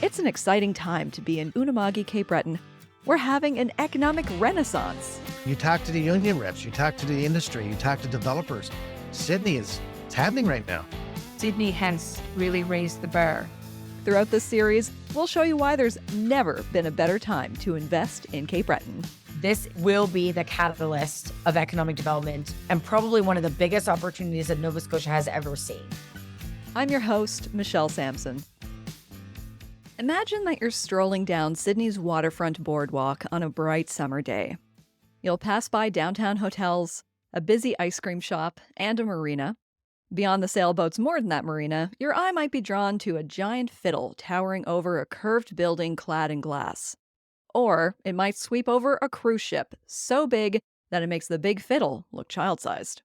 It's an exciting time to be in Unama'ki-Cape Breton. We're having an economic renaissance. You talk to the union reps, you talk to the industry, you talk to developers. Sydney it's happening right now. Sydney has really raised the bar. Throughout this series, we'll show you why there's never been a better time to invest in Cape Breton. This will be the catalyst of economic development and probably one of the biggest opportunities that Nova Scotia has ever seen. I'm your host, Michelle Sampson. Imagine that you're strolling down Sydney's waterfront boardwalk on a bright summer day. You'll pass by downtown hotels, a busy ice cream shop, and a marina. Beyond the sailboats moored in that marina, your eye might be drawn to a giant fiddle towering over a curved building clad in glass. Or it might sweep over a cruise ship so big that it makes the big fiddle look child-sized.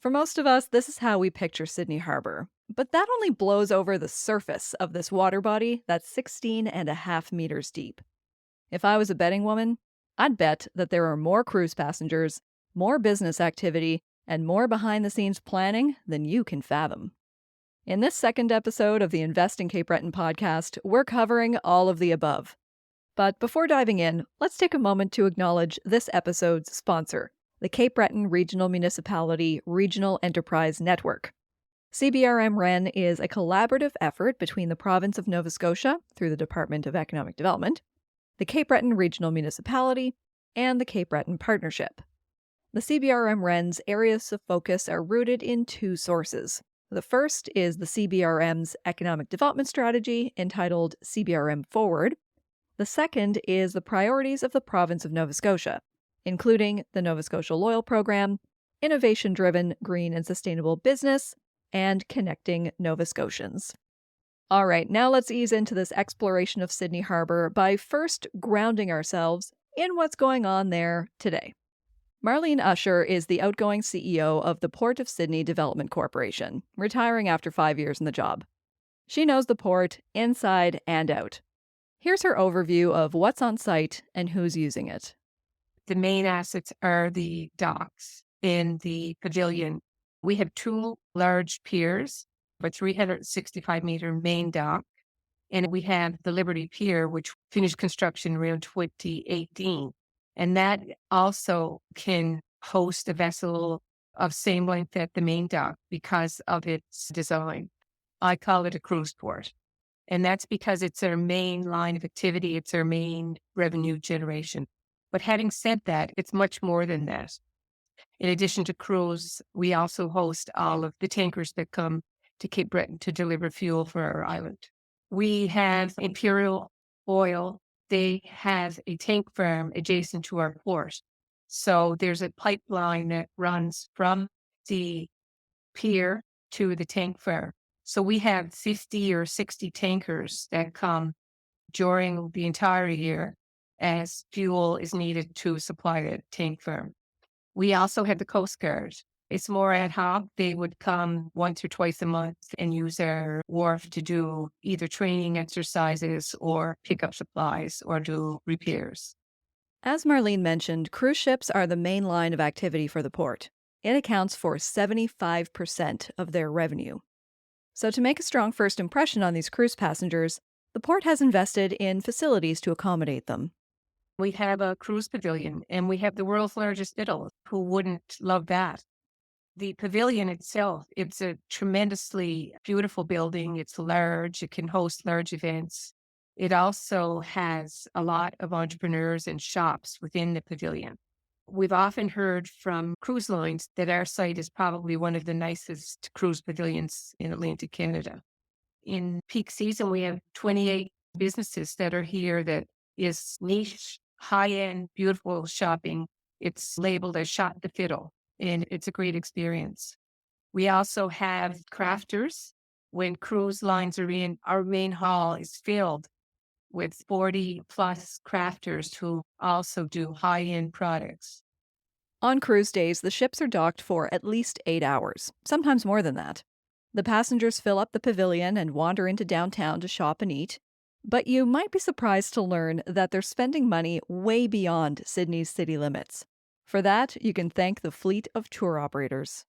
For most of us, this is how we picture Sydney Harbour. But that only blows over the surface of this water body that's 16.5 meters deep. If I was a betting woman, I'd bet that there are more cruise passengers, more business activity, and more behind-the-scenes planning than you can fathom. In this second episode of the Invest in Cape Breton podcast, we're covering all of the above. But before diving in, let's take a moment to acknowledge this episode's sponsor, the Cape Breton Regional Municipality Regional Enterprise Network. CBRM-REN is a collaborative effort between the province of Nova Scotia, through the Department of Economic Development, the Cape Breton Regional Municipality, and the Cape Breton Partnership. The CBRM-REN's areas of focus are rooted in two sources. The first is the CBRM's Economic Development Strategy, entitled CBRM Forward. The second is the priorities of the province of Nova Scotia, including the Nova Scotia Loyal Program, innovation-driven green and sustainable business, and connecting Nova Scotians. All right, now let's ease into this exploration of Sydney Harbour by first grounding ourselves in what's going on there today. Marlene Usher is the outgoing CEO of the Port of Sydney Development Corporation, retiring after 5 years in the job. She knows the port inside and out. Here's her overview of what's on site and who's using it. The main assets are the docks in the pavilion. We have two large piers, a 365-meter main dock, and we have the Liberty Pier, which finished construction around 2018. And that also can host a vessel of same length at the main dock because of its design. I call it a cruise port. And that's because it's our main line of activity. It's our main revenue generation. But having said that, it's much more than that. In addition to cruise, we also host all of the tankers that come to Cape Breton to deliver fuel for our island. We have Imperial Oil. They have a tank farm adjacent to our port. So there's a pipeline that runs from the pier to the tank farm. So we have 50 or 60 tankers that come during the entire year as fuel is needed to supply the tank farm. We also have the Coast Guard. It's more ad hoc. They would come once or twice a month and use our wharf to do either training exercises or pick up supplies or do repairs. As Marlene mentioned, cruise ships are the main line of activity for the port. It accounts for 75% of their revenue. So to make a strong first impression on these cruise passengers, the port has invested in facilities to accommodate them. We have a cruise pavilion, and we have the world's largest fiddle. Who wouldn't love that? The pavilion itself, it's a tremendously beautiful building. It's large. It can host large events. It also has a lot of entrepreneurs and shops within the pavilion. We've often heard from cruise lines that our site is probably one of the nicest cruise pavilions in Atlantic Canada. In peak season, we have 28 businesses that are here that is niche, high-end, beautiful shopping. It's labeled as Shot the Fiddle, and it's a great experience. We also have crafters. When cruise lines are in, our main hall is filled with 40-plus crafters who also do high-end products. On cruise days, the ships are docked for at least 8 hours, sometimes more than that. The passengers fill up the pavilion and wander into downtown to shop and eat. But you might be surprised to learn that they're spending money way beyond Sydney's city limits. For that, you can thank the fleet of tour operators.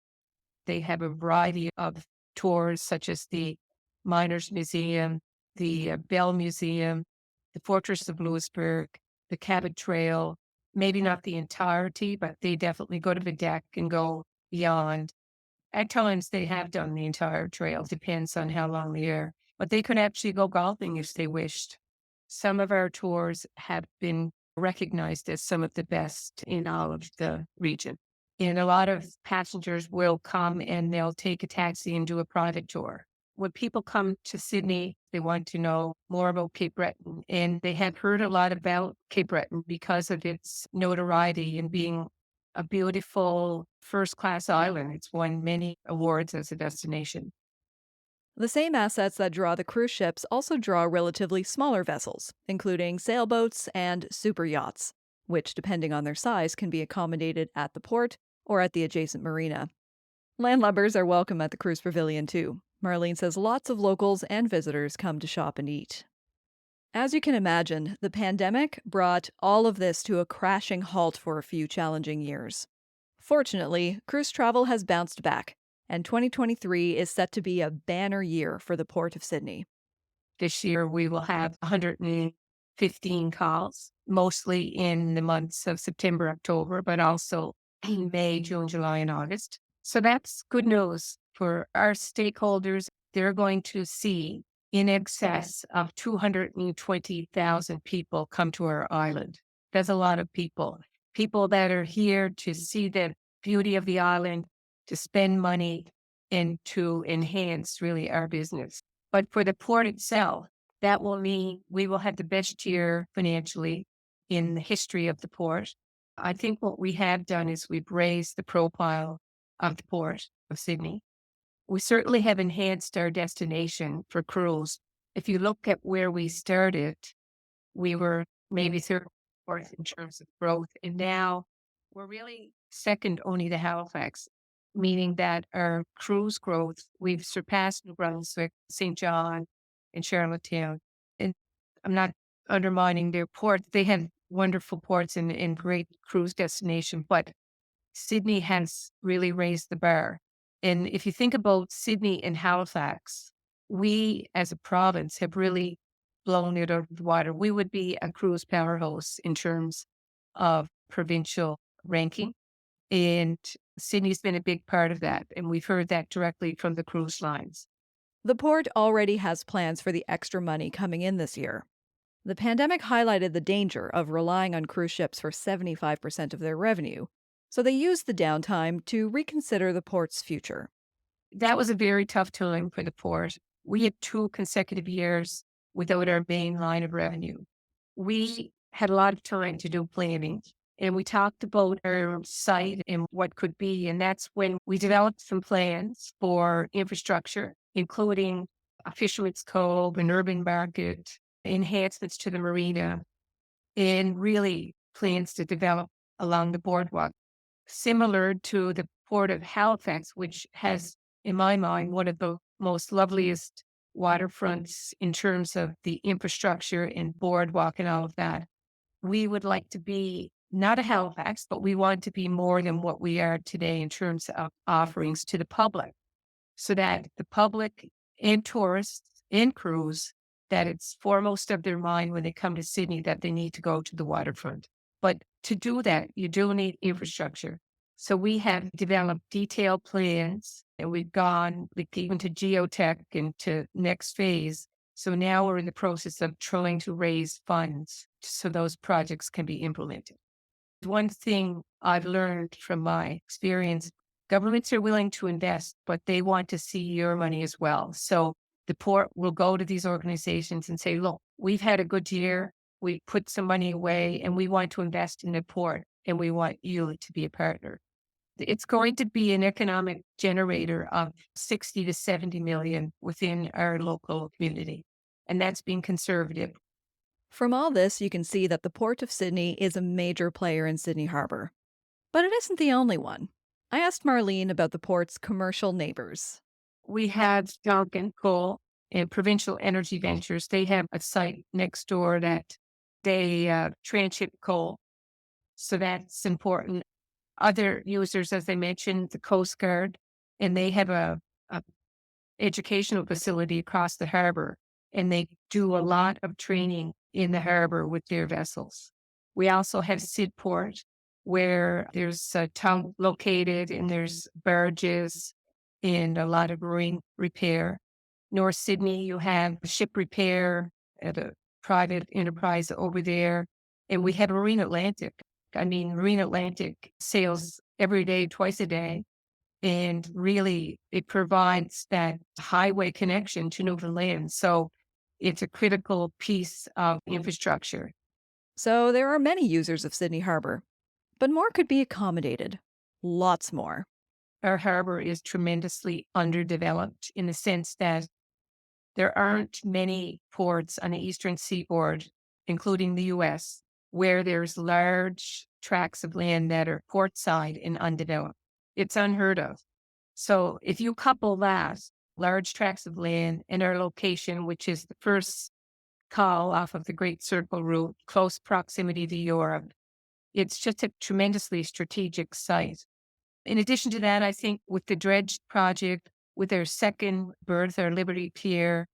They have a variety of tours, such as the Miners Museum, the Bell Museum, the Fortress of Louisburg, the Cabot Trail, maybe not the entirety, but they definitely go to the deck and go beyond. At times they have done the entire trail, depends on how long they are, but they could actually go golfing if they wished. Some of our tours have been recognized as some of the best in all of the region. And a lot of passengers will come and they'll take a taxi and do a private tour. When people come to Sydney, they want to know more about Cape Breton, and they have heard a lot about Cape Breton because of its notoriety and being a beautiful first-class island. It's won many awards as a destination. The same assets that draw the cruise ships also draw relatively smaller vessels, including sailboats and super yachts, which, depending on their size, can be accommodated at the port or at the adjacent marina. Landlubbers are welcome at the cruise pavilion too. Marlene says lots of locals and visitors come to shop and eat. As you can imagine, the pandemic brought all of this to a crashing halt for a few challenging years. Fortunately, cruise travel has bounced back, and 2023 is set to be a banner year for the Port of Sydney. This year, we will have 115 calls, mostly in the months of September, October, but also in May, June, July, and August. So that's good news for our stakeholders. They're going to see in excess of 220,000 people come to our island. That's a lot of people. People that are here to see the beauty of the island, to spend money, and to enhance really our business. But for the port itself, that will mean we will have the best year financially in the history of the port. I think what we have done is we've raised the profile of the Port of Sydney. We certainly have enhanced our destination for cruise. If you look at where we started, we were maybe third or fourth in terms of growth, and now we're really second only to Halifax, meaning that our cruise growth, we've surpassed New Brunswick, St. John, and Charlottetown. And I'm not undermining their port. They have wonderful ports and great cruise destination, but Sydney has really raised the bar. And if you think about Sydney and Halifax, we as a province have really blown it out of the water. We would be a cruise powerhouse in terms of provincial ranking. And Sydney's been a big part of that. And we've heard that directly from the cruise lines. The port already has plans for the extra money coming in this year. The pandemic highlighted the danger of relying on cruise ships for 75% of their revenue, so they used the downtime to reconsider the port's future. That was a very tough time for the port. We had 2 consecutive years without our main line of revenue. We had a lot of time to do planning, and we talked about our site and what could be. And that's when we developed some plans for infrastructure, including a fisherman's cove, an urban market, enhancements to the marina, and really plans to develop along the boardwalk, similar to the Port of Halifax, which has, in my mind, one of the most loveliest waterfronts in terms of the infrastructure and boardwalk and all of that. We would like to be not a Halifax, but we want to be more than what we are today in terms of offerings to the public, so that the public and tourists and crews, that it's foremost of their mind when they come to Sydney that they need to go to the waterfront. But to do that, you do need infrastructure. So we have developed detailed plans, and we've gone even to geotech and to next phase. So now we're in the process of trying to raise funds so those projects can be implemented. One thing I've learned from my experience, governments are willing to invest, but they want to see your money as well. So the port will go to these organizations and say, look, we've had a good year. We put some money away and we want to invest in the port, and we want you to be a partner. It's going to be an economic generator of 60 to 70 million within our local community. And that's being conservative. From all this, you can see that the Port of Sydney is a major player in Sydney Harbour. But it isn't the only one. I asked Marlene about the port's commercial neighbors. We have Duncan Coal and Provincial Energy Ventures. They have a site next door that they transship coal. So that's important. Other users, as I mentioned, the Coast Guard, and they have a educational facility across the harbour. and they do a lot of training in the harbor with their vessels. We also have Sydport, where there's a tug located and there's barges and a lot of marine repair. North Sydney, you have ship repair at a private enterprise over there. And we have Marine Atlantic. I mean, Marine Atlantic sails every day, twice a day. And really, it provides that highway connection to Newfoundland. So it's a critical piece of infrastructure. So there are many users of Sydney Harbour, but more could be accommodated. Lots more. Our harbor is tremendously underdeveloped in the sense that there aren't many ports on the eastern seaboard, including the US, where there's large tracts of land that are portside and undeveloped. It's unheard of. So if you couple that, large tracts of land, and our location, which is the first call off of the Great Circle route, close proximity to Europe, it's just a tremendously strategic site. In addition to that, I think with the dredge project, with our second berth, our Liberty Pier,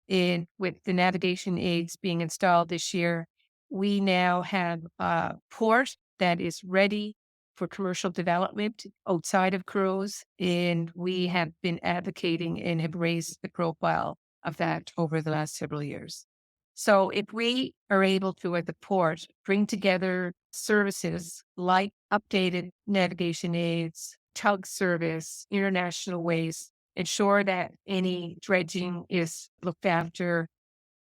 and with the navigation aids being installed this year, we now have a port that is ready for commercial development outside of cruise. And we have been advocating and have raised the profile of that over the last several years. So if we are able to, at the port, bring together services like updated navigation aids, tug service, international ways, ensure that any dredging is looked after,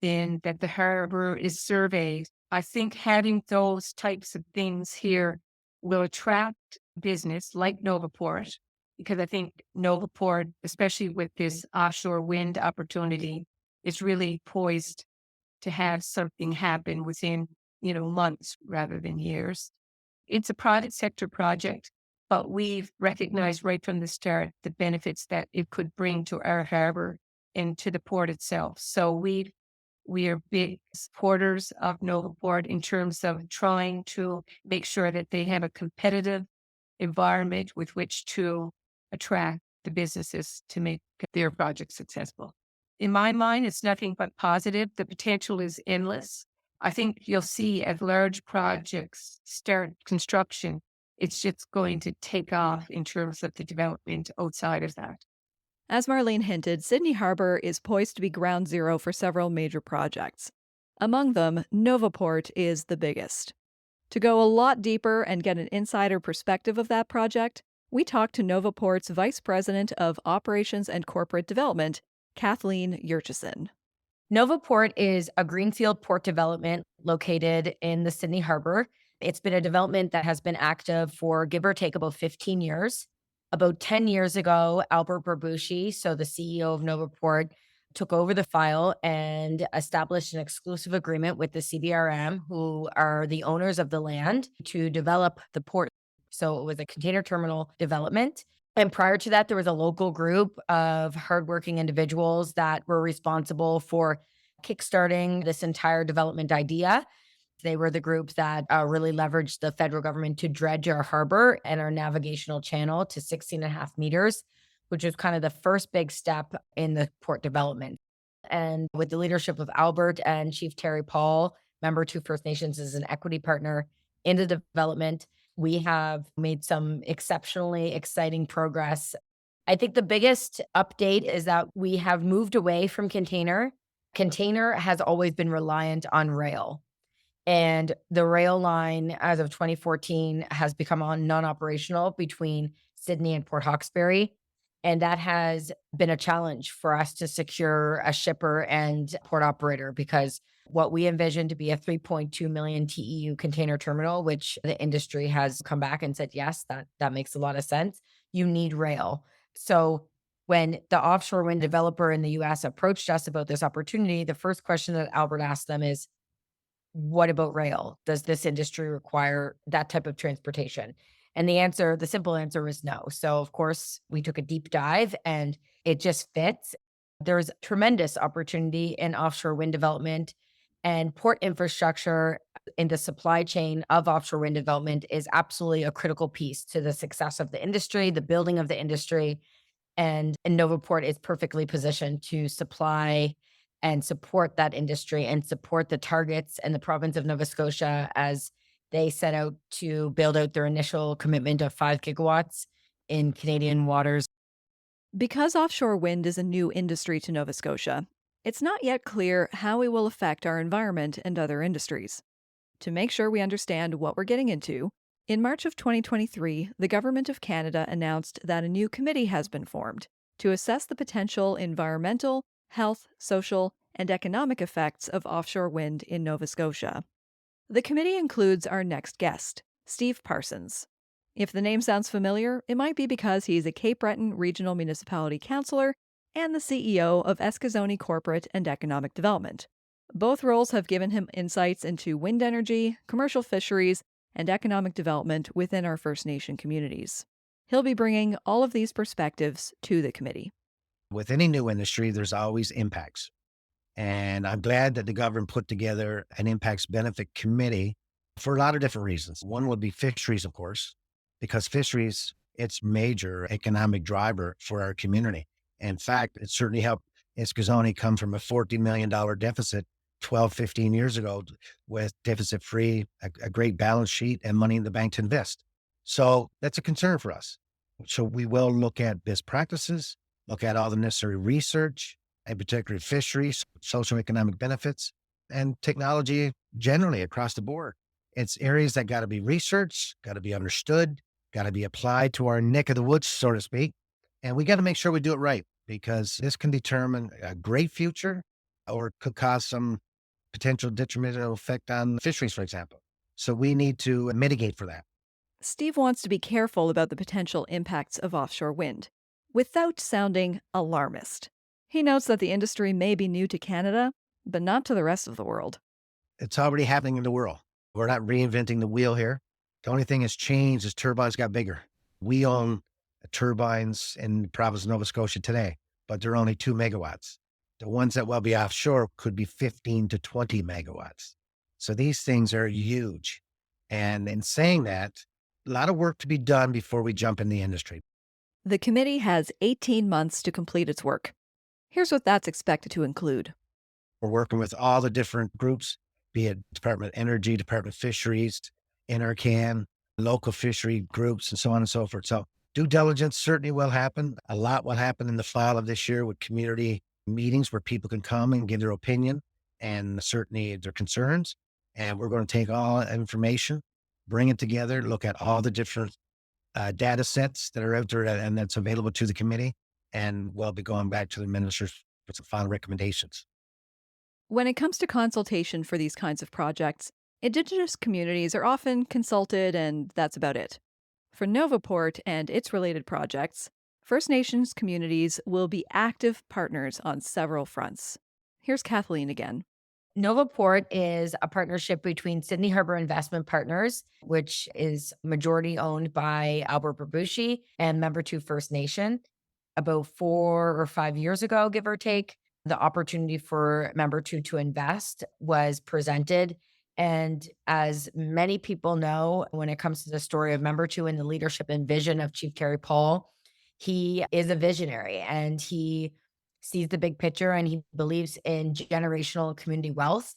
and that the harbor is surveyed, I think having those types of things here will attract business like Novaporte, because I think Novaporte, especially with this offshore wind opportunity, is really poised to have something happen within, months rather than years. It's a private sector project, but we've recognized right from the start the benefits that it could bring to our harbor and to the port itself. So we are big supporters of Novaporte in terms of trying to make sure that they have a competitive environment with which to attract the businesses to make their project successful. In my mind, it's nothing but positive. The potential is endless. I think you'll see as large projects start construction, it's just going to take off in terms of the development outside of that. As Marlene hinted, Sydney Harbour is poised to be ground zero for several major projects. Among them, Novaporte is the biggest. To go a lot deeper and get an insider perspective of that project, we talked to Novaporte's Vice President of Operations and Corporate Development, Kathleen Yurchison. Novaporte is a greenfield port development located in the Sydney Harbour. It's been a development that has been active for give or take about 15 years. About 10 years ago, Albert Barbucci, so the CEO of Novaporte, took over the file and established an exclusive agreement with the CBRM, who are the owners of the land, to develop the port. So it was a container terminal development. And prior to that, there was a local group of hardworking individuals that were responsible for kickstarting this entire development idea. They were the group that really leveraged the federal government to dredge our harbor and our navigational channel to 16.5 meters, which was kind of the first big step in the port development. And with the leadership of Albert and Chief Terry Paul, member to First Nations as an equity partner in the development, we have made some exceptionally exciting progress. I think the biggest update is that we have moved away from container. Container has always been reliant on rail. And the rail line, as of 2014, has become non-operational between Sydney and Port Hawkesbury. And that has been a challenge for us to secure a shipper and port operator, because what we envisioned to be a 3.2 million TEU container terminal, which the industry has come back and said, yes, that makes a lot of sense. You need rail. So when the offshore wind developer in the US approached us about this opportunity, the first question that Albert asked them is, what about rail? Does this industry require that type of transportation? And the simple answer was no. So of course we took a deep dive and it just fits. There's tremendous opportunity in offshore wind development, and port infrastructure in the supply chain of offshore wind development is absolutely a critical piece to the success of the industry, the building of the industry. And Novaporte is perfectly positioned to supply and support that industry and support the targets and the province of Nova Scotia as they set out to build out their initial commitment of 5 gigawatts in Canadian waters. Because offshore wind is a new industry to Nova Scotia, it's not yet clear how it will affect our environment and other industries. To make sure we understand what we're getting into, in March of 2023, the Government of Canada announced that a new committee has been formed to assess the potential environmental, health, social, and economic effects of offshore wind in Nova Scotia. The committee includes our next guest, Steve Parsons. If the name sounds familiar, it might be because he's a Cape Breton Regional Municipality councillor and the CEO of Eskazoni Corporate and Economic Development. Both roles have given him insights into wind energy, commercial fisheries, and economic development within our First Nation communities. He'll be bringing all of these perspectives to the committee. With any new industry, there's always impacts. And I'm glad that the government put together an impacts benefit committee for a lot of different reasons. One would be fisheries, of course, because fisheries, it's major economic driver for our community. In fact, it certainly helped Eskazoni come from a $14 million deficit 12, 15 years ago with deficit free, a great balance sheet and money in the bank to invest. So that's a concern for us. So we will look at best practices, look at all the necessary research, in particular fisheries, socioeconomic benefits, and technology generally across the board. It's areas that got to be researched, got to be understood, got to be applied to our neck of the woods, so to speak. And we got to make sure we do it right because this can determine a great future or could cause some potential detrimental effect on fisheries, for example. So we need to mitigate for that. Steve wants to be careful about the potential impacts of offshore wind, without sounding alarmist. He notes that the industry may be new to Canada, but not to the rest of the world. It's already happening in the world. We're not reinventing the wheel here. The only thing that's changed is turbines got bigger. We own turbines in the province of Nova Scotia today, but they're only 2 megawatts. The ones that will be offshore could be 15 to 20 megawatts. So these things are huge. And in saying that, a lot of work to be done before we jump in the industry. The committee has 18 months to complete its work. Here's what that's expected to include. We're working with all the different groups, be it Department of Energy, Department of Fisheries, NRCan, local fishery groups, and so on and so forth. So due diligence certainly will happen. A lot will happen in the fall of this year with community meetings where people can come and give their opinion and certainly their concerns. And we're going to take all that information, bring it together, look at all the different data sets that are out there and that's available to the committee. And we'll be going back to the ministers with some final recommendations. When it comes to consultation for these kinds of projects, Indigenous communities are often consulted, and that's about it. For Novaporte and its related projects, First Nations communities will be active partners on several fronts. Here's Kathleen again. Novaporte is a partnership between Sydney Harbour Investment Partners, which is majority owned by Albert Babushi and Member 2 First Nation. About 4 or 5 years ago, give or take, the opportunity for Member 2 to invest was presented. And as many people know, when it comes to the story of Member 2 and the leadership and vision of Chief Terry Paul, he is a visionary and he sees the big picture and he believes in generational community wealth.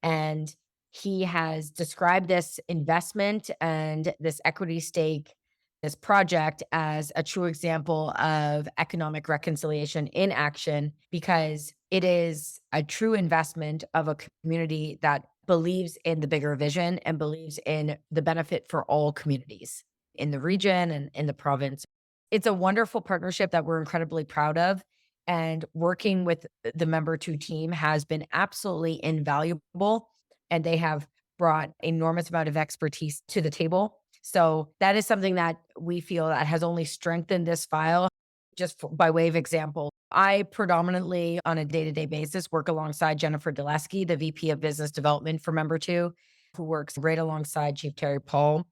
And he has described this investment and this equity stake, this project, as a true example of economic reconciliation in action because it is a true investment of a community that believes in the bigger vision and believes in the benefit for all communities in the region and in the province. It's a wonderful partnership that we're incredibly proud of. And working with the Member 2 team has been absolutely invaluable. And they have brought enormous amount of expertise to the table. So that is something that we feel that has only strengthened this file. Just by way of example, I predominantly on a day-to-day basis work alongside Jennifer Dulesky, the VP of Business Development for Member 2, who works right alongside Chief Terry Paul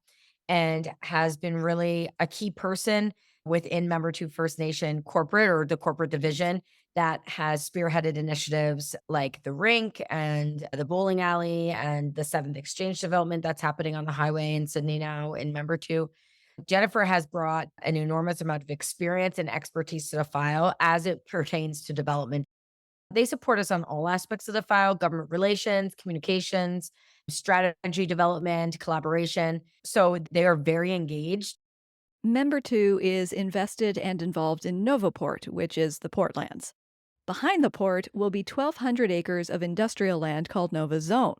and has been really a key person within Member 2 First Nation corporate or the corporate division that has spearheaded initiatives like the rink and the bowling alley and the 7th Exchange development that's happening on the highway in Sydney now in Member 2. Jennifer has brought an enormous amount of experience and expertise to the file as it pertains to development. They support us on all aspects of the file: government relations, communications, strategy development, collaboration. So they are very engaged. Member 2 is invested and involved in Novaporte, which is the Portlands. Behind the port will be 1,200 acres of industrial land called Nova Zone.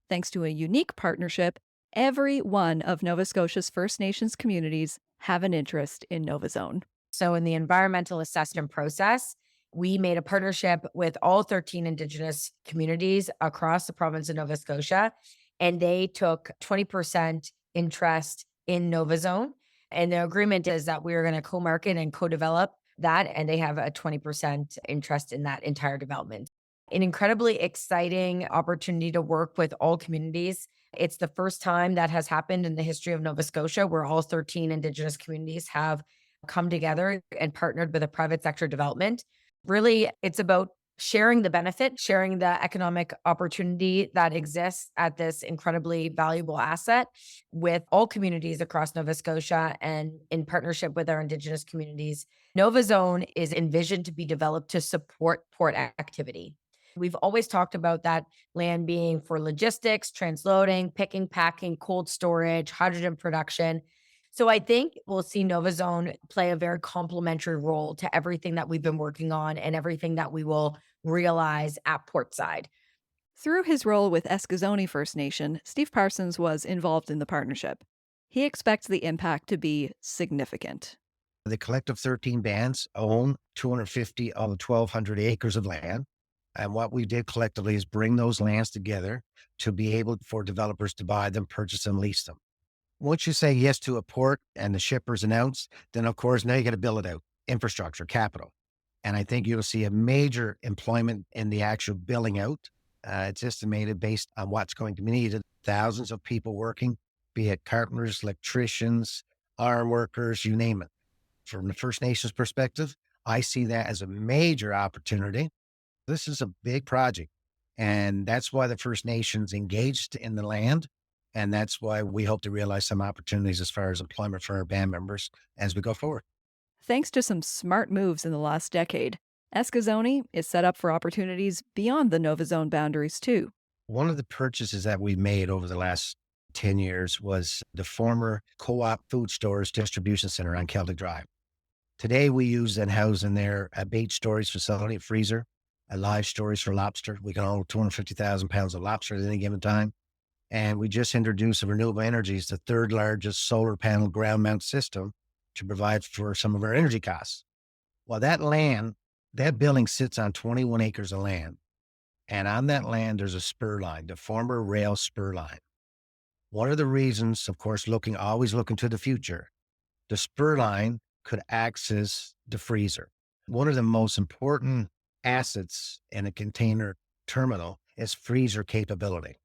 Thanks to a unique partnership, every one of Nova Scotia's First Nations communities have an interest in Nova Zone. So in the environmental assessment process, we made a partnership with all 13 Indigenous communities across the province of Nova Scotia, and they took 20% interest in Nova Zone. And the agreement is that we are going to co-market and co-develop that, and they have a 20% interest in that entire development. An incredibly exciting opportunity to work with all communities. It's the first time that has happened in the history of Nova Scotia where all 13 Indigenous communities have come together and partnered with a private sector development. Really, it's about sharing the benefit, sharing the economic opportunity that exists at this incredibly valuable asset with all communities across Nova Scotia and in partnership with our Indigenous communities. Nova Zone is envisioned to be developed to support port activity. We've always talked about that land being for logistics, transloading, picking, packing, cold storage, hydrogen production. So I think we'll see Nova Zone play a very complementary role to everything that we've been working on and everything that we will realize at Portside. Through his role with Eskizoni First Nation, Steve Parsons was involved in the partnership. He expects the impact to be significant. The collective 13 bands own 250 of the 1,200 acres of land. And what we did collectively is bring those lands together to be able for developers to buy them, purchase them, lease them. Once you say yes to a port and the shippers announce, then of course, now you got to build it out, infrastructure, capital. And I think you'll see a major employment in the actual building out. It's estimated based on what's going to be needed. Thousands of people working, be it carpenters, electricians, iron workers, you name it. From the First Nations perspective, I see that as a major opportunity. This is a big project. And that's why the First Nations engaged in the land. And that's why we hope to realize some opportunities as far as employment for our band members as we go forward. Thanks to some smart moves in the last decade, Eskizoni is set up for opportunities beyond the Nova Zone boundaries, too. One of the purchases that we made over the last 10 years was the former Co-op Food Stores Distribution Center on Celtic Drive. Today, we use and house in there a bait storage facility, a freezer, a live storage for lobster. We can hold 250,000 pounds of lobster at any given time. And we just introduced renewable energies, the third largest solar panel ground mount system to provide for some of our energy costs. Well, that land, that building sits on 21 acres of land. And on that land, there's a spur line, the former rail spur line. One of the reasons, of course, always looking to the future, the spur line could access the freezer. One of the most important assets in a container terminal is freezer capability.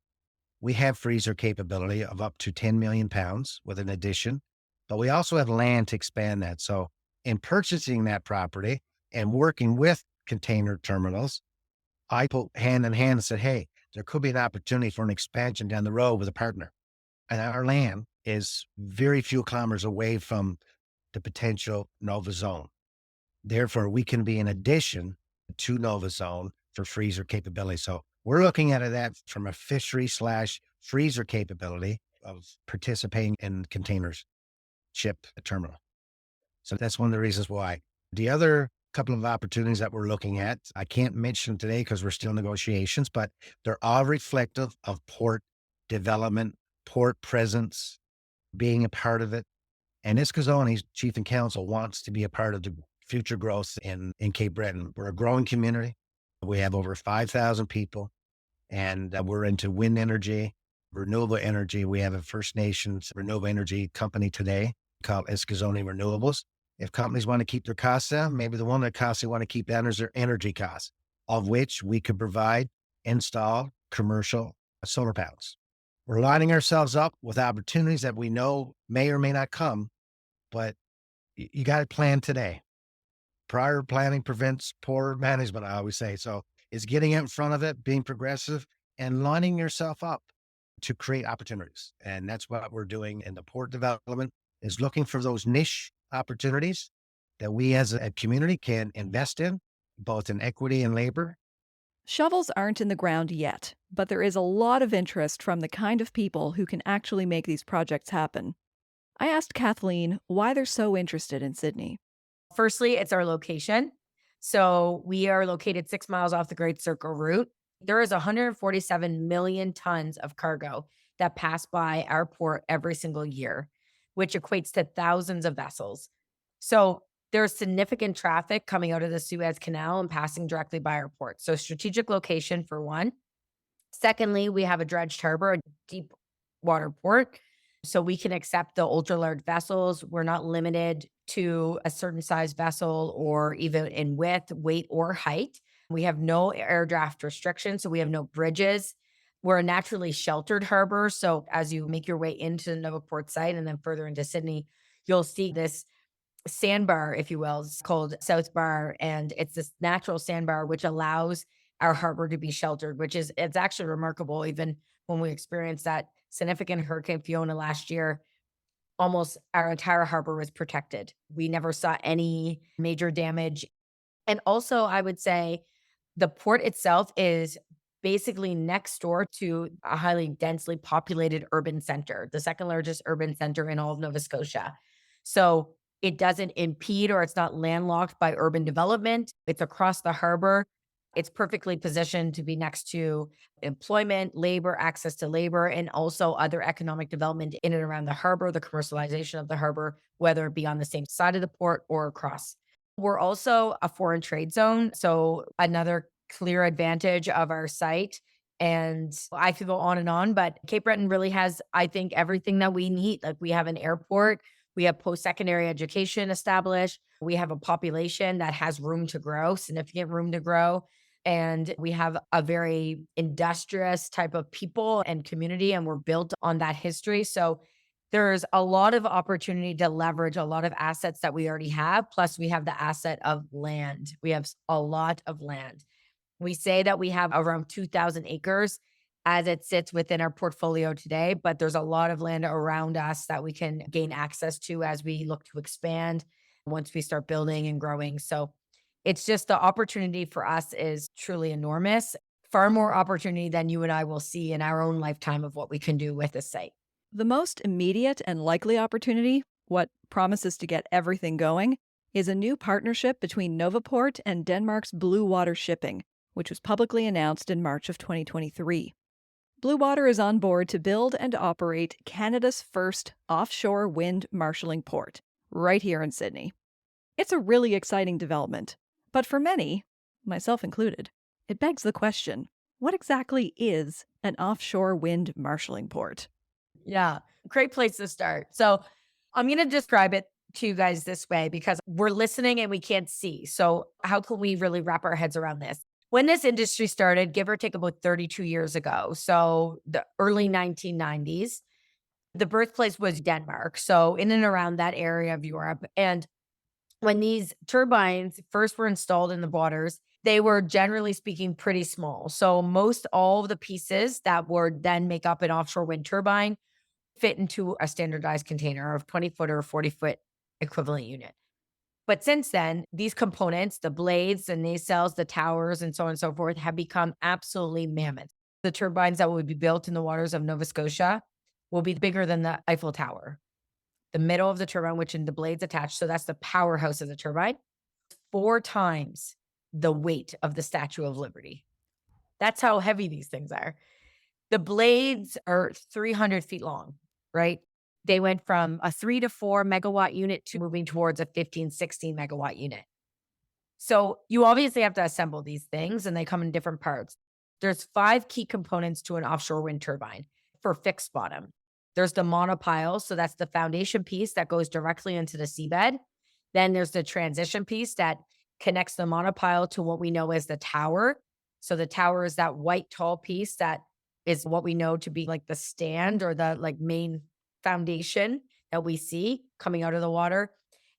We have freezer capability of up to 10 million pounds with an addition, but we also have land to expand that. So in purchasing that property and working with container terminals, I put hand in hand and said, hey, there could be an opportunity for an expansion down the road with a partner. And our land is very few kilometers away from the potential Nova Zone. Therefore, we can be an addition to Nova Zone for freezer capability. So we're looking at that from a fishery/freezer capability of participating in containers ship terminal. So that's one of the reasons why. The other couple of opportunities that we're looking at, I can't mention today because we're still in negotiations, but they're all reflective of port development, port presence, being a part of it. And Eskizoni's chief and council wants to be a part of the future growth in Cape Breton. We're a growing community. We have over 5,000 people, and we're into wind energy, renewable energy. We have a First Nations renewable energy company today called Eskizoni Renewables. If companies want to keep their costs down, maybe the one that costs they want to keep down is their energy costs, of which we could provide, install commercial solar panels. We're lining ourselves up with opportunities that we know may or may not come, but you got to plan today. Prior planning prevents poor management, I always say. So it's getting out in front of it, being progressive, and lining yourself up to create opportunities. And that's what we're doing in the port development, is looking for those niche opportunities that we as a community can invest in, both in equity and labor, Shovels aren't in the ground yet, but there is a lot of interest from the kind of people who can actually make these projects happen. I asked Kathleen why they're so interested in Sydney. Firstly, it's our location. So we are located 6 miles off the Great Circle route. There is 147 million tons of cargo that pass by our port every single year, which equates to thousands of vessels. So there's significant traffic coming out of the Suez Canal and passing directly by our port. So strategic location for one. Secondly, we have a dredged harbor, a deep water port. So we can accept the ultra large vessels. We're not limited to a certain size vessel or even in width, weight, or height. We have no air draft restrictions. So we have no bridges. We're a naturally sheltered harbor. So as you make your way into the Novaporte site and then further into Sydney, you'll see this sandbar, if you will. It's called South Bar. And it's this natural sandbar, which allows our harbor to be sheltered, it's actually remarkable. Even when we experienced that significant Hurricane Fiona last year, almost our entire harbor was protected. We never saw any major damage. And also, I would say the port itself is basically next door to a highly densely populated urban center, the second largest urban center in all of Nova Scotia. So it doesn't impede or it's not landlocked by urban development. It's across the harbor. It's perfectly positioned to be next to employment, labor, access to labor, and also other economic development in and around the harbor, the commercialization of the harbor, whether it be on the same side of the port or across. We're also a foreign trade zone. So another clear advantage of our site. And I could go on and on, but Cape Breton really has, I think, everything that we need. Like we have an airport, we have post-secondary education established, we have a population that has room to grow, significant room to grow. And we have a very industrious type of people and community, and we're built on that history. So there's a lot of opportunity to leverage a lot of assets that we already have. Plus, we have the asset of land. We have a lot of land. We say that we have around 2,000 acres as it sits within our portfolio today, but there's a lot of land around us that we can gain access to as we look to expand once we start building and growing. So it's just the opportunity for us is truly enormous, far more opportunity than you and I will see in our own lifetime of what we can do with this site. The most immediate and likely opportunity, what promises to get everything going, is a new partnership between Novaporte and Denmark's Blue Water Shipping, which was publicly announced in March of 2023. Blue Water is on board to build and operate Canada's first offshore wind marshalling port, right here in Sydney. It's a really exciting development, but for many, myself included, it begs the question, what exactly is an offshore wind marshalling port? Yeah, great place to start. So I'm going to describe it to you guys this way because we're listening and we can't see. So how can we really wrap our heads around this? When this industry started, give or take about 32 years ago, so the early 1990s, the birthplace was Denmark. So in and around that area of Europe. And when these turbines first were installed in the waters, they were generally speaking pretty small. So most all of the pieces that would then make up an offshore wind turbine fit into a standardized container of 20-foot or 40-foot equivalent unit. But since then, these components, the blades, the nacelles, the towers, and so on and so forth, have become absolutely mammoth. The turbines that will be built in the waters of Nova Scotia will be bigger than the Eiffel Tower. The middle of the turbine, which in the blades attached, so that's the powerhouse of the turbine, 4 times the weight of the Statue of Liberty. That's how heavy these things are. The blades are 300 feet long, right? They went from a 3 to 4 megawatt unit to moving towards a 15, 16 megawatt unit. So you obviously have to assemble these things and they come in different parts. There's 5 key components to an offshore wind turbine for fixed bottom. There's the monopile. So that's the foundation piece that goes directly into the seabed. Then there's the transition piece that connects the monopile to what we know as the tower. So the tower is that white tall piece that is what we know to be like the stand or the like main foundation that we see coming out of the water.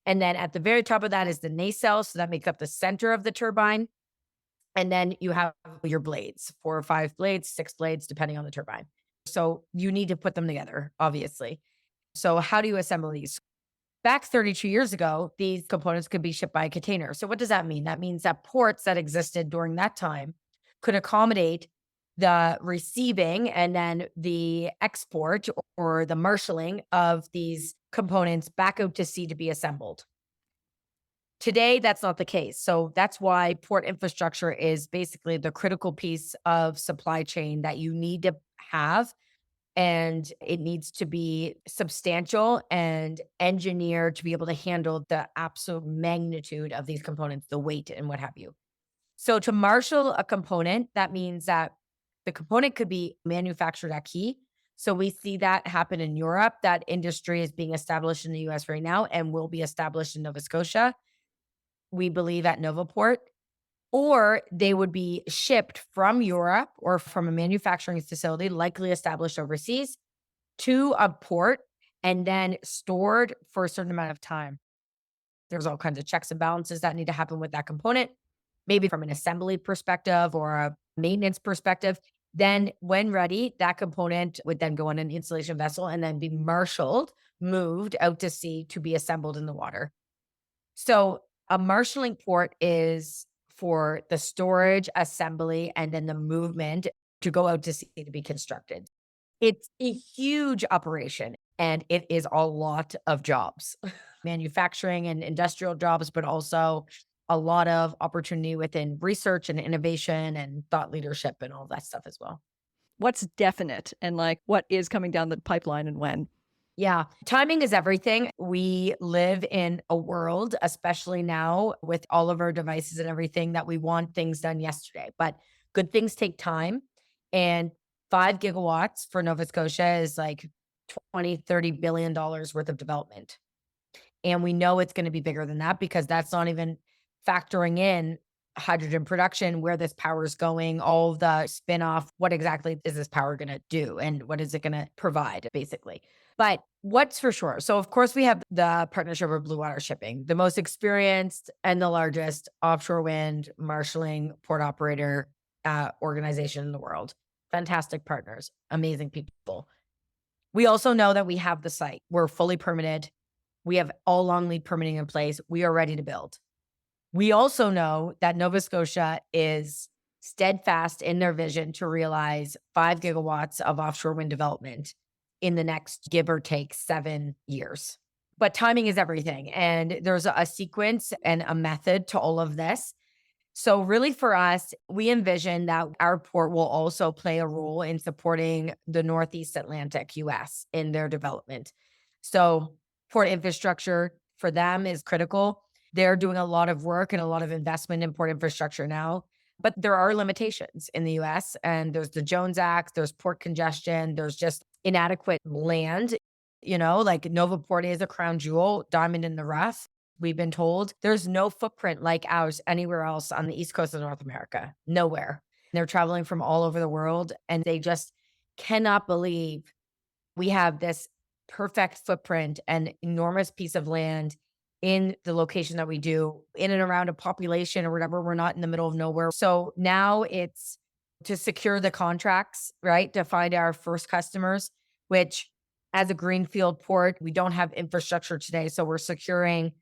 And then at the very top of that is the nacelle. So that makes up the center of the turbine. And then you have your blades, 4 or 5 blades, 6 blades, depending on the turbine. So you need to put them together, obviously. So how do you assemble these? Back 32 years ago, these components could be shipped by container. So what does that mean? That means that ports that existed during that time could accommodate the receiving and then the export or the marshaling of these components back out to sea to be assembled. Today, that's not the case. So that's why port infrastructure is basically the critical piece of supply chain that you need to have. And it needs to be substantial and engineered to be able to handle the absolute magnitude of these components, the weight and what have you. So to marshal a component, that means that the component could be manufactured at key. So we see that happen in Europe. That industry is being established in the US right now and will be established in Nova Scotia. We believe at Novaporte, or they would be shipped from Europe or from a manufacturing facility, likely established overseas, to a port and then stored for a certain amount of time. There's all kinds of checks and balances that need to happen with that component, maybe from an assembly perspective or a maintenance perspective. Then, when ready, that component would then go on an installation vessel and then be marshaled, moved out to sea to be assembled in the water. So, a marshaling port is for the storage, assembly, and then the movement to go out to sea to be constructed. It's a huge operation and it is a lot of jobs, manufacturing and industrial jobs, but also a lot of opportunity within research and innovation and thought leadership and all that stuff as well. What's definite and like what is coming down the pipeline and when? Yeah, timing is everything. We live in a world, especially now with all of our devices and everything, that we want things done yesterday. But good things take time. And 5 gigawatts for Nova Scotia is like 20, $30 billion worth of development. And we know it's going to be bigger than that because that's not even factoring in hydrogen production, where this power is going, all of the spin-off, what exactly is this power going to do and what is it going to provide, basically. But what's for sure? So, of course, we have the partnership with Blue Water Shipping, the most experienced and the largest offshore wind marshaling port operator organization in the world. Fantastic partners, amazing people. We also know that we have the site. We're fully permitted. We have all long lead permitting in place. We are ready to build. We also know that Nova Scotia is steadfast in their vision to realize 5 gigawatts of offshore wind development in the next, give or take, 7 years. But timing is everything. And there's a sequence and a method to all of this. So really for us, we envision that our port will also play a role in supporting the Northeast Atlantic US in their development. So port infrastructure for them is critical. They're doing a lot of work and a lot of investment in port infrastructure now, but there are limitations in the US, and there's the Jones Act, there's port congestion, there's just inadequate land. Like Novaporte is a crown jewel, diamond in the rough. We've been told there's no footprint like ours anywhere else on the East Coast of North America, nowhere. They're traveling from all over the world, and they just cannot believe we have this perfect footprint and enormous piece of land in the location that we do, in and around a population or whatever. We're not in the middle of nowhere. So now it's to secure the contracts, right? To find our first customers, which as a greenfield port, we don't have infrastructure today. So we're securing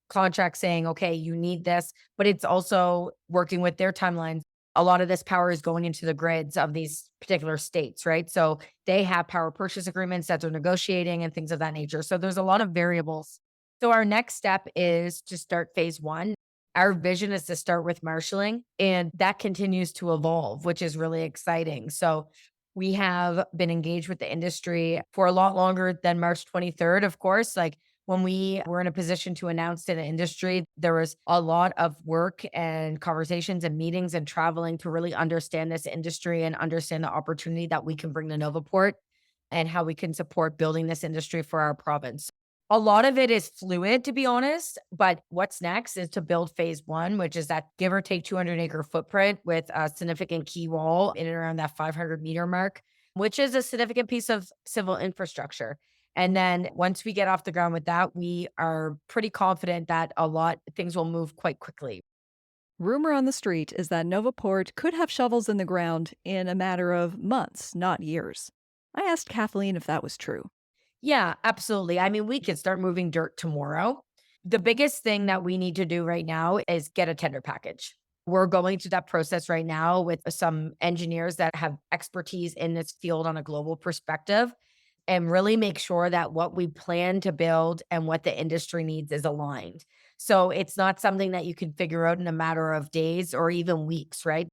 contracts saying, okay, you need this, but it's also working with their timelines. A lot of this power is going into the grids of these particular states, right? So they have power purchase agreements that they're negotiating and things of that nature. So there's a lot of variables. So our next step is to start phase one. Our vision is to start with marshaling, and that continues to evolve, which is really exciting. So we have been engaged with the industry for a lot longer than March 23rd, of course. Like when we were in a position to announce to the industry, there was a lot of work and conversations and meetings and traveling to really understand this industry and understand the opportunity that we can bring to Novaporte and how we can support building this industry for our province. A lot of it is fluid, to be honest, but what's next is to build phase one, which is that give or take 200-acre footprint with a significant quay wall in and around that 500-meter mark, which is a significant piece of civil infrastructure. And then once we get off the ground with that, we are pretty confident that things will move quite quickly. Rumor on the street is that Novaporte could have shovels in the ground in a matter of months, not years. I asked Kathleen if that was true. Yeah, absolutely. I mean, we could start moving dirt tomorrow. The biggest thing that we need to do right now is get a tender package. We're going through that process right now with some engineers that have expertise in this field on a global perspective and really make sure that what we plan to build and what the industry needs is aligned. So it's not something that you can figure out in a matter of days or even weeks, right?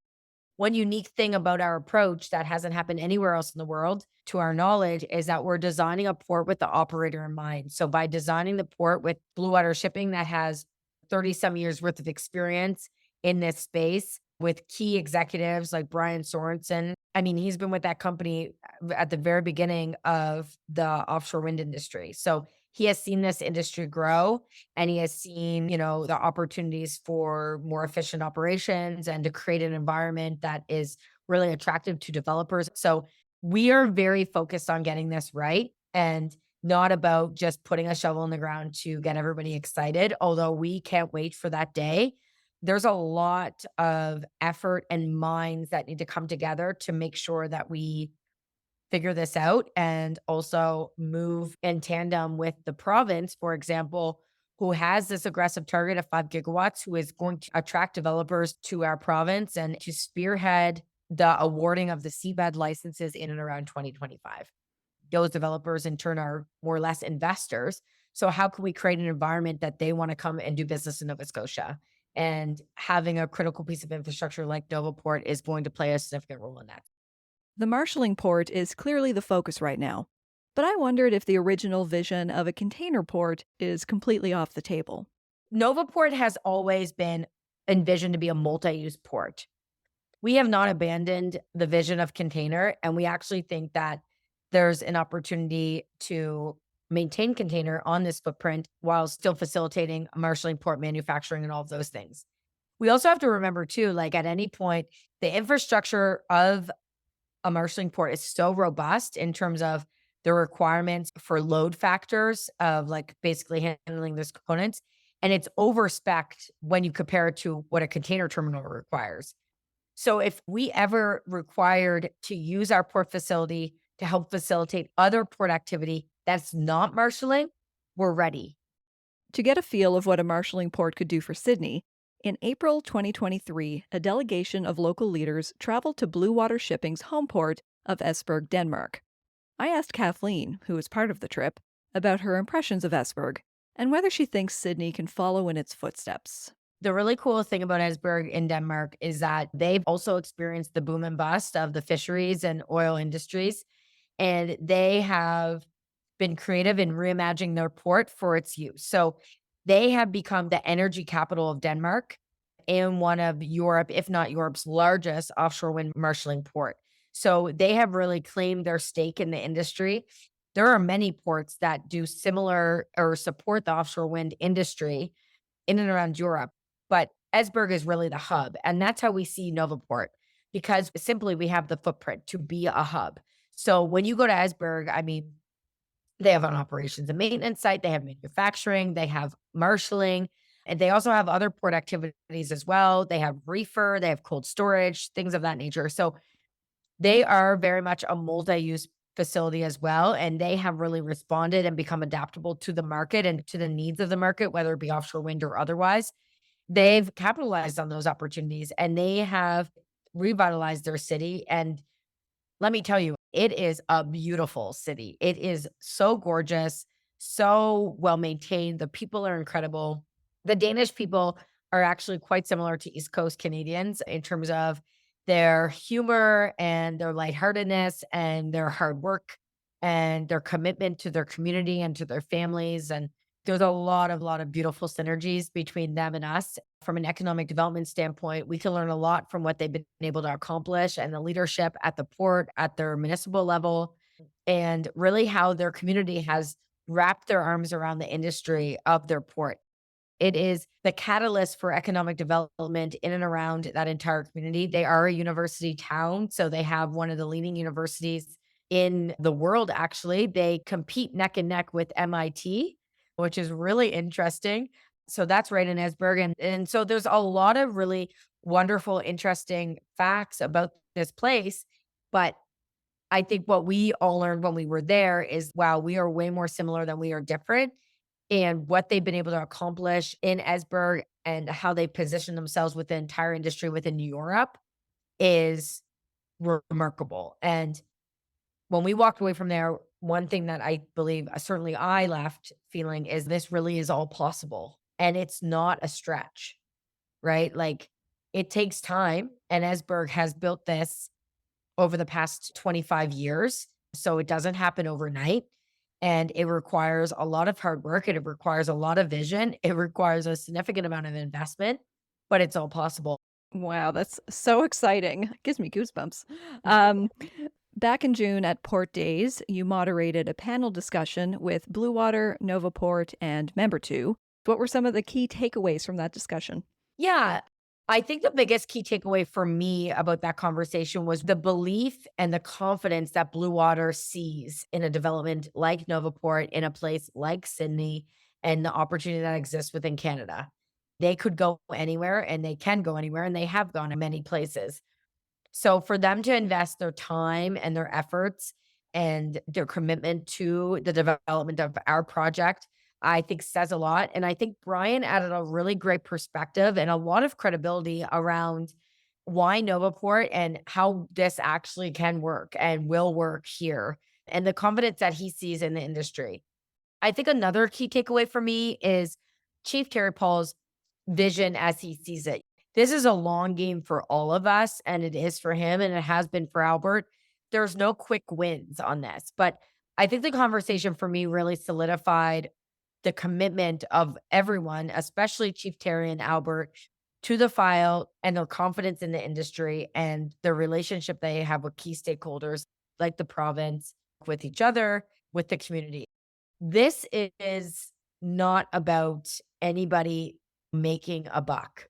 One unique thing about our approach that hasn't happened anywhere else in the world, to our knowledge, is that we're designing a port with the operator in mind. So by designing the port with Blue Water Shipping that has 30 some years worth of experience in this space with key executives like Brian Sorensen. I mean, he's been with that company at the very beginning of the offshore wind industry. So he has seen this industry grow and he has seen, the opportunities for more efficient operations and to create an environment that is really attractive to developers. So we are very focused on getting this right and not about just putting a shovel in the ground to get everybody excited, although we can't wait for that day. There's a lot of effort and minds that need to come together to make sure that we figure this out and also move in tandem with the province, for example, who has this aggressive target of 5 gigawatts, who is going to attract developers to our province and to spearhead the awarding of the seabed licenses in and around 2025. Those developers in turn are more or less investors. So how can we create an environment that they want to come and do business in Nova Scotia? And having a critical piece of infrastructure like Novaporte is going to play a significant role in that. The marshalling port is clearly the focus right now, but I wondered if the original vision of a container port is completely off the table. Novaporte has always been envisioned to be a multi-use port. We have not abandoned the vision of container, and we actually think that there's an opportunity to maintain container on this footprint while still facilitating marshalling port manufacturing and all of those things. We also have to remember too, like at any point, the infrastructure of a marshalling port is so robust in terms of the requirements for load factors of like basically handling those components. And it's over-spec'd when you compare it to what a container terminal requires. So if we ever required to use our port facility to help facilitate other port activity that's not marshalling, we're ready. To get a feel of what a marshalling port could do for Sydney, in April 2023, a delegation of local leaders traveled to Blue Water Shipping's home port of Esbjerg, Denmark. I asked Kathleen, who was part of the trip, about her impressions of Esbjerg and whether she thinks Sydney can follow in its footsteps. The really cool thing about Esbjerg in Denmark is that they've also experienced the boom and bust of the fisheries and oil industries. And they have been creative in reimagining their port for its use. So they have become the energy capital of Denmark and one of Europe, if not Europe's largest offshore wind marshalling port. So they have really claimed their stake in the industry. There are many ports that do similar or support the offshore wind industry in and around Europe, but Esbjerg is really the hub. And that's how we see Novaporte, because simply we have the footprint to be a hub. So when you go to Esbjerg, I mean, they have an operations and maintenance site, they have manufacturing, they have marshaling, and they also have other port activities as well. They have reefer, they have cold storage, things of that nature. So they are very much a multi-use facility as well, and they have really responded and become adaptable to the market and to the needs of the market, whether it be offshore wind or otherwise. They've capitalized on those opportunities and they have revitalized their city. And let me tell you, it is a beautiful city. It is so gorgeous, so well maintained. The people are incredible. The Danish people are actually quite similar to East Coast Canadians in terms of their humor and their lightheartedness and their hard work and their commitment to their community and to their families. And there's a lot of beautiful synergies between them and us. From an economic development standpoint, we can learn a lot from what they've been able to accomplish and the leadership at the port, at their municipal level, and really how their community has wrapped their arms around the industry of their port. It is the catalyst for economic development in and around that entire community. They are a university town, so they have one of the leading universities in the world, actually. They compete neck and neck with MIT, which is really interesting. So that's right in Esbjerg. And so there's a lot of really wonderful, interesting facts about this place. But I think what we all learned when we were there is, wow, we are way more similar than we are different. And what they've been able to accomplish in Esbjerg and how they position themselves with the entire industry within Europe is remarkable. And when we walked away from there, one thing that I believe, certainly I left feeling, is this really is all possible. And it's not a stretch, right? Like, it takes time. And Esberg has built this over the past 25 years. So it doesn't happen overnight. And it requires a lot of hard work. And it requires a lot of vision. It requires a significant amount of investment, but it's all possible. Wow, that's so exciting. Gives me goosebumps. Back in June at Port Days, you moderated a panel discussion with Blue Water, Novaporte, and Member 2. What were some of the key takeaways from that discussion? Yeah. I think the biggest key takeaway for me about that conversation was the belief and the confidence that Blue Water sees in a development like Novaporte, in a place like Sydney, and the opportunity that exists within Canada. They could go anywhere, and they can go anywhere, and they have gone in many places. So for them to invest their time and their efforts and their commitment to the development of our project, I think says a lot. And I think Brian added a really great perspective and a lot of credibility around why Novaporte and how this actually can work and will work here, and the confidence that he sees in the industry. I think another key takeaway for me is Chief Terry Paul's vision as he sees it. This is a long game for all of us, and it is for him, and it has been for Albert. There's no quick wins on this, but I think the conversation for me really solidified the commitment of everyone, especially Chief Terry and Albert, to the file, and their confidence in the industry and the relationship they have with key stakeholders like the province, with each other, with the community. This is not about anybody making a buck.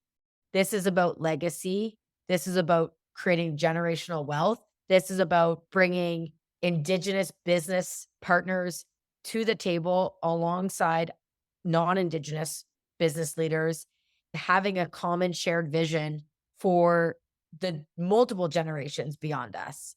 This is about legacy. This is about creating generational wealth. This is about bringing Indigenous business partners to the table alongside non-Indigenous business leaders, having a common shared vision for the multiple generations beyond us.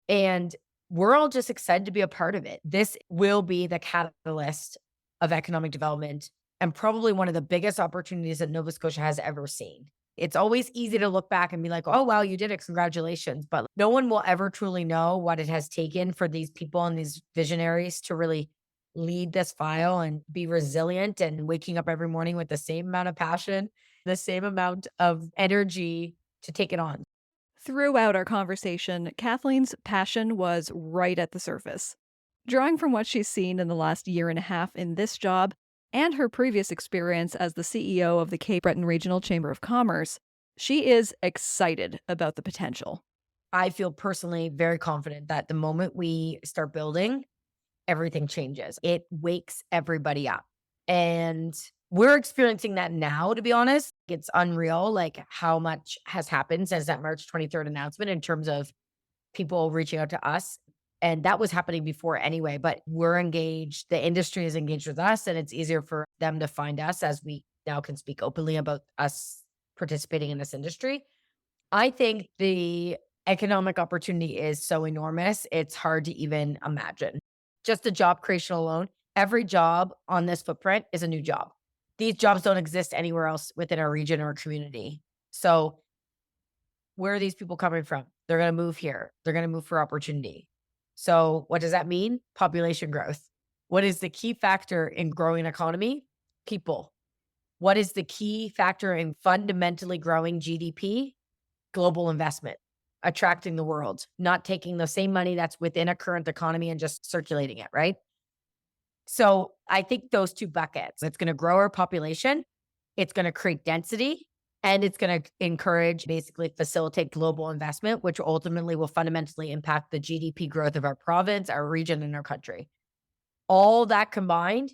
And we're all just excited to be a part of it. This will be the catalyst of economic development, and probably one of the biggest opportunities that Nova Scotia has ever seen. It's always easy to look back and be like, oh, wow, you did it. Congratulations. But no one will ever truly know what it has taken for these people and these visionaries to really lead this file and be resilient and waking up every morning with the same amount of passion, the same amount of energy to take it on. Throughout our conversation, Kathleen's passion was right at the surface. Drawing from what she's seen in the last year and a half in this job and her previous experience as the CEO of the Cape Breton Regional Chamber of Commerce, she is excited about the potential. I feel personally very confident that the moment we start building, everything changes. It wakes everybody up. And we're experiencing that now, to be honest. It's unreal, like how much has happened since that March 23rd announcement in terms of people reaching out to us. And that was happening before anyway, but we're engaged. The industry is engaged with us, and it's easier for them to find us as we now can speak openly about us participating in this industry. I think the economic opportunity is so enormous, it's hard to even imagine. Just the job creation alone, every job on this footprint is a new job. These jobs don't exist anywhere else within our region or community. So where are these people coming from? They're going to move here. They're going to move for opportunity. So what does that mean? Population growth. What is the key factor in growing economy? People. What is the key factor in fundamentally growing GDP? Global investment, attracting the world, not taking the same money that's within a current economy and just circulating it, right? So I think those two buckets, it's going to grow our population, it's going to create density, and it's going to encourage, basically facilitate global investment, which ultimately will fundamentally impact the GDP growth of our province, our region, and our country. All that combined,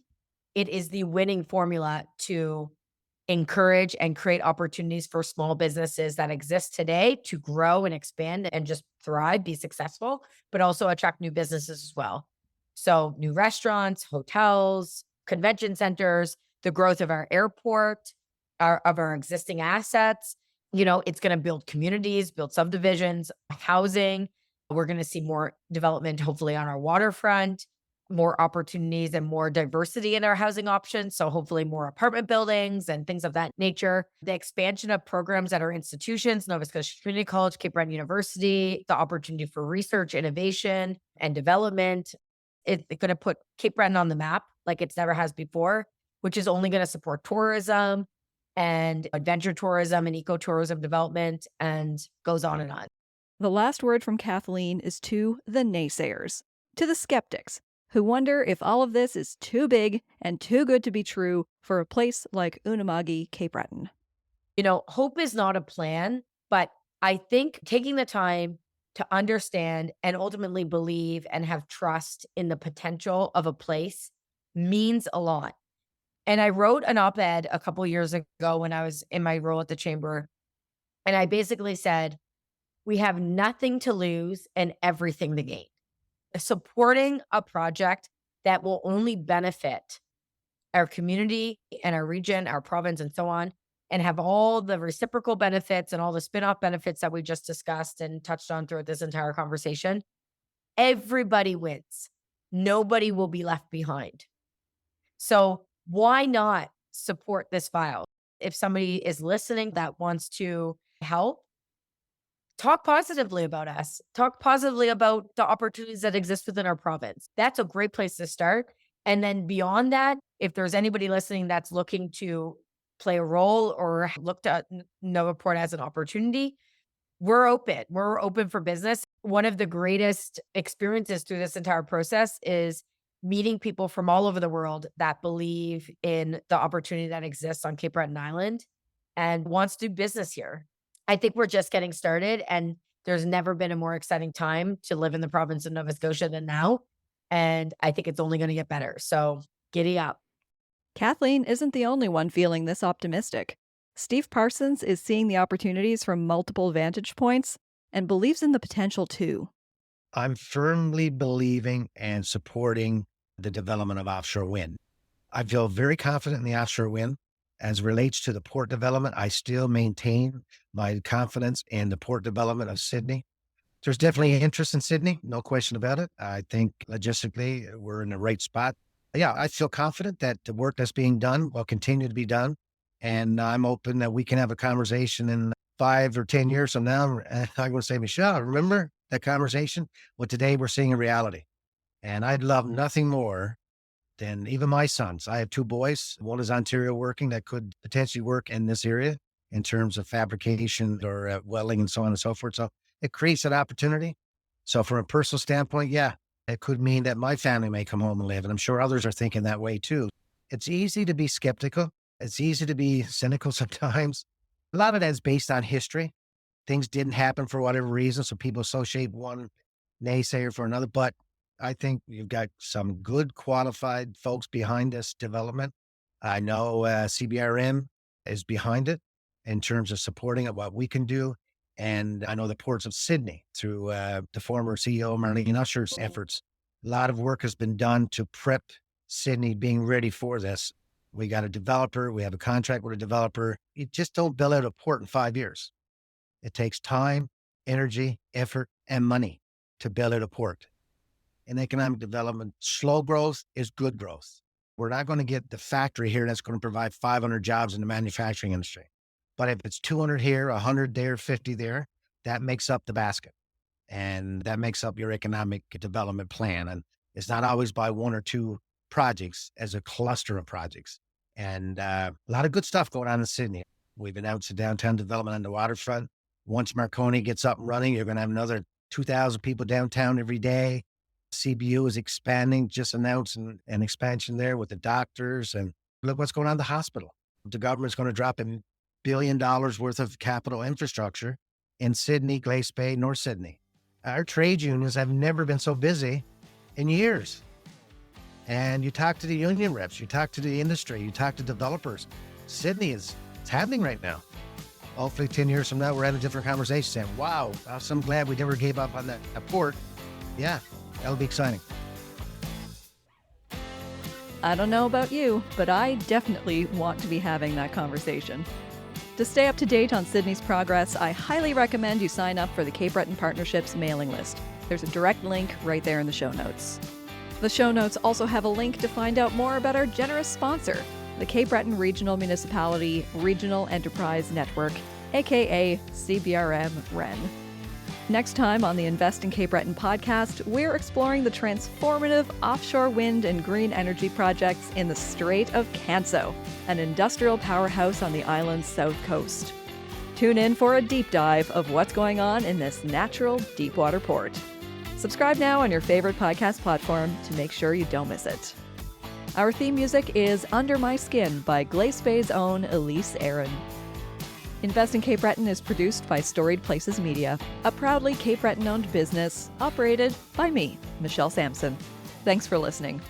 it is the winning formula to encourage and create opportunities for small businesses that exist today to grow and expand and just thrive, be successful, but also attract new businesses as well. So new restaurants, hotels, convention centers, the growth of our airport, of our existing assets. It's going to build communities, build subdivisions, housing. We're going to see more development, hopefully, on our waterfront. more opportunities and more diversity in our housing options. So hopefully more apartment buildings and things of that nature. The expansion of programs at our institutions, Nova Scotia Community College, Cape Breton University, the opportunity for research, innovation, and development. It's going to put Cape Breton on the map like it's never has before, which is only going to support tourism and adventure tourism and ecotourism development, and goes on and on. The last word from Kathleen is to the naysayers, to the skeptics, who wonder if all of this is too big and too good to be true for a place like Unama'ki-Cape Breton. Hope is not a plan, but I think taking the time to understand and ultimately believe and have trust in the potential of a place means a lot. And I wrote an op-ed a couple years ago when I was in my role at the chamber. And I basically said, we have nothing to lose and everything to gain. Supporting a project that will only benefit our community and our region, our province, and so on, and have all the reciprocal benefits and all the spin-off benefits that we just discussed and touched on throughout this entire conversation. Everybody wins. Nobody will be left behind. So why not support this file? If somebody is listening that wants to help, talk positively about us. Talk positively about the opportunities that exist within our province. That's a great place to start. And then beyond that, if there's anybody listening that's looking to play a role or looked at Novaporte as an opportunity, we're open. We're open for business. One of the greatest experiences through this entire process is meeting people from all over the world that believe in the opportunity that exists on Cape Breton Island and wants to do business here. I think we're just getting started, and there's never been a more exciting time to live in the province of Nova Scotia than now. And I think it's only going to get better. So giddy up. Kathleen isn't the only one feeling this optimistic. Steve Parsons is seeing the opportunities from multiple vantage points and believes in the potential too. I'm firmly believing and supporting the development of offshore wind. I feel very confident in the offshore wind. As relates to the port development, I still maintain my confidence in the port development of Sydney. There's definitely interest in Sydney, no question about it. I think logistically we're in the right spot. Yeah, I feel confident that the work that's being done will continue to be done. And I'm open that we can have a conversation in 5 or 10 years from now. And I'm going to say, Michelle, remember that conversation? Well, today we're seeing a reality. And I'd love nothing more than even my sons. I have 2 boys. One is Ontario working that could potentially work in this area in terms of fabrication or welding and so on and so forth. So it creates an opportunity. So from a personal standpoint, yeah, it could mean that my family may come home and live. And I'm sure others are thinking that way too. It's easy to be skeptical. It's easy to be cynical sometimes. A lot of that is based on history. Things didn't happen for whatever reason. So people associate one naysayer for another. But I think you've got some good qualified folks behind this development. I know CBRM is behind it in terms of supporting it, what we can do. And I know the ports of Sydney through the former CEO, Marlene Usher's efforts. A lot of work has been done to prep Sydney being ready for this. We got a developer. We have a contract with a developer. You just don't build out a port in 5 years. It takes time, energy, effort, and money to build out a port. In economic development, slow growth is good growth. We're not going to get the factory here that's going to provide 500 jobs in the manufacturing industry. But if it's 200 here, 100 there, 50 there, that makes up the basket. And that makes up your economic development plan. And it's not always by 1 or 2 projects as a cluster of projects. And a lot of good stuff going on in Sydney. We've announced a downtown development on the waterfront. Once Marconi gets up and running, you're going to have another 2,000 people downtown every day. CBU is expanding, just announced an expansion there with the doctors. And look what's going on in the hospital. The government's going to drop $1 billion worth of capital infrastructure in Sydney, Glace Bay, North Sydney. Our trade unions have never been so busy in years. And you talk to the union reps, you talk to the industry, you talk to developers. Sydney it's happening right now. Hopefully 10 years from now, we're having a different conversation saying, wow, I'm so glad we never gave up on that port. Yeah, that'll be exciting. I don't know about you, but I definitely want to be having that conversation. To stay up to date on Sydney's progress, I highly recommend you sign up for the Cape Breton Partnership's mailing list. There's a direct link right there in the show notes. The show notes also have a link to find out more about our generous sponsor, the Cape Breton Regional Municipality Regional Enterprise Network, aka CBRM-REN. Next time on the Invest in Cape Breton podcast, we're exploring the transformative offshore wind and green energy projects in the Strait of Canso, an industrial powerhouse on the island's south coast. Tune in for a deep dive of what's going on in this natural deepwater port. Subscribe now on your favorite podcast platform to make sure you don't miss it. Our theme music is Under My Skin by Glace Bay's own Elise Aaron. Invest in Cape Breton is produced by Storied Places Media, a proudly Cape Breton-owned business operated by me, Michelle Sampson. Thanks for listening.